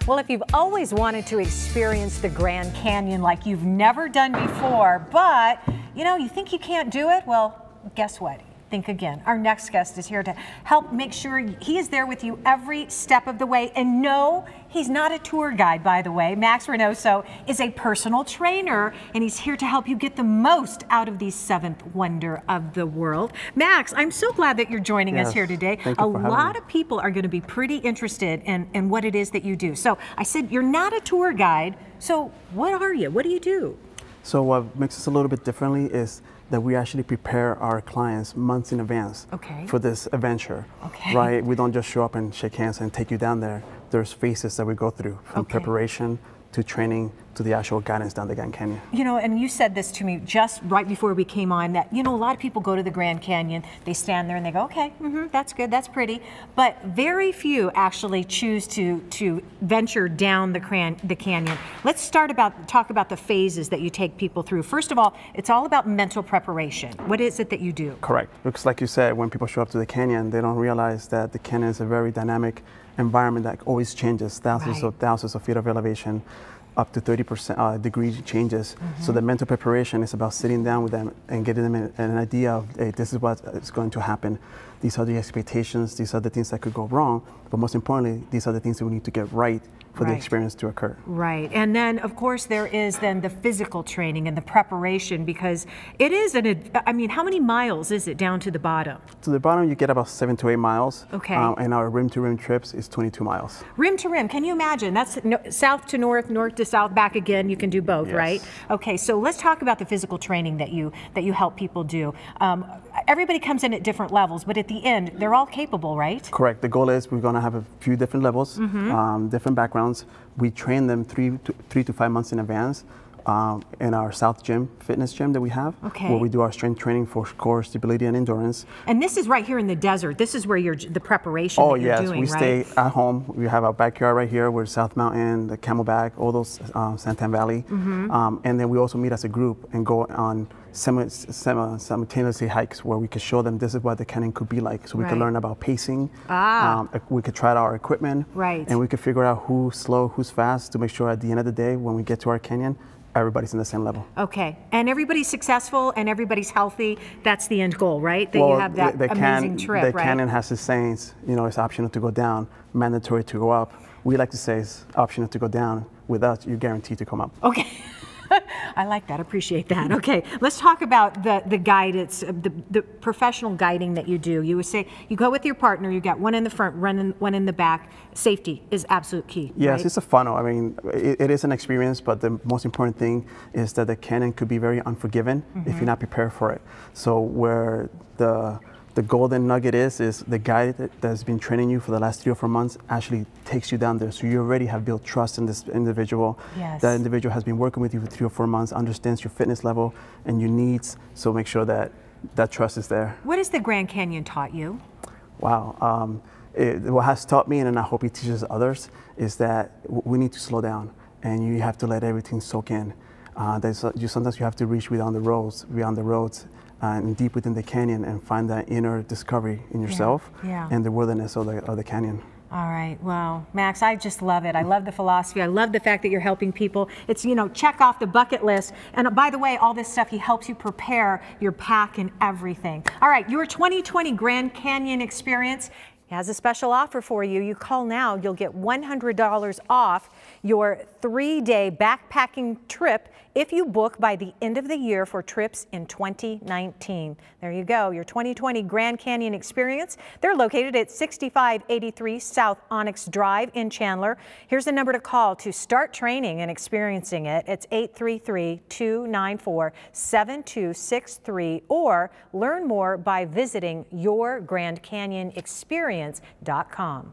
Well, if you've always wanted to experience the Grand Canyon like you've never done before, but you think you can't do it, well, guess what? Think again. Our next guest is here to help make sure he is there with you every step of the way. And no, he's not a tour guide, by the way. Max Reynoso is a personal trainer, and he's here to help you get the most out of the seventh wonder of the world. Max, I'm so glad that you're joining us here today. A lot of people are going to be pretty interested in what it is that you do. So I said you're not a tour guide. So what are you? What do you do? So what makes us a little bit differently is that we actually prepare our clients months in advance for this adventure. Right? We don't just show up and shake hands and take you down there. There's phases that we go through, from preparation to training to the actual guidance down the Grand Canyon. And you said this to me just right before we came on, that a lot of people go to the Grand Canyon, they stand there and they go, okay, that's good, that's pretty, but very few actually choose to venture down the canyon. Let's talk about the phases that you take people through. First of all, it's all about mental preparation. What is it that you do? Correct, because like you said, when people show up to the canyon, they don't realize that the canyon is a very dynamic environment that always changes, thousands of feet of elevation, up to 30% degree changes. So the mental preparation is about sitting down with them and getting them an idea of, hey, this is what is going to happen. These are the expectations, these are the things that could go wrong, but most importantly, these are the things that we need to get right for the experience to occur. Right, and then of course there is then the physical training and the preparation, because it is how many miles is it down to the bottom? To the bottom you get about 7 to 8 miles. And our rim to rim trips is 22 miles. Rim to rim, can you imagine? That's south to north, north to south, back again. You can do both, right? Okay, so let's talk about the physical training that you help people do. Everybody comes in at different levels, but at the end, they're all capable, right? Correct. The goal is we're going to have a few different levels, different backgrounds. We train them 3 to 5 months in advance in our South Gym, fitness gym that we have, where we do our strength training for core stability and endurance. And this is right here in the desert. This is where the preparation that you're doing, we stay at home. We have our backyard right here. We're South Mountain, the Camelback, all those Santan Valley. And then we also meet as a group and go on simultaneously hikes where we could show them this is what the canyon could be like. So we could learn about pacing. We could try out our equipment. And we could figure out who's slow, who's fast, to make sure at the end of the day, when we get to our canyon, everybody's in the same level. Okay, and everybody's successful and everybody's healthy. That's the end goal, right? That you have that amazing trip, right? The canyon has the sayings, it's optional to go down, mandatory to go up. We like to say it's optional to go down. With us, you're guaranteed to come up. Okay. I like that, appreciate that. Okay, let's talk about the guidance, the professional guiding that you do. You would say you go with your partner, you got one in the front, one in the back. Safety is absolute key. Yes, it's a funnel. I mean, it is an experience, but the most important thing is that the canyon could be very unforgiving if you're not prepared for it. So where the golden nugget is the guide that's been training you for the last 3 or 4 months actually takes you down there. So you already have built trust in this individual. That individual has been working with you for 3 or 4 months, understands your fitness level and your needs. So make sure that that trust is there. What has the Grand Canyon taught you? Wow. What has taught me, and I hope it teaches others, is that we need to slow down and you have to let everything soak in. Sometimes you have to reach beyond the roads, and deep within the canyon and find that inner discovery in yourself and the wilderness of the canyon. All right, well, Max, I just love it. I love the philosophy. I love the fact that you're helping people. It's, check off the bucket list. And by the way, all this stuff, he helps you prepare your pack and everything. All right, your 2020 Grand Canyon experience has a special offer for you. You call now, you'll get $100 off your 3-day backpacking trip if you book by the end of the year for trips in 2019. There you go, your 2020 Grand Canyon experience. They're located at 6583 South Onyx Drive in Chandler. Here's the number to call to start training and experiencing it. It's 833-294-7263, or learn more by visiting yourgrandcanyonexperience.com.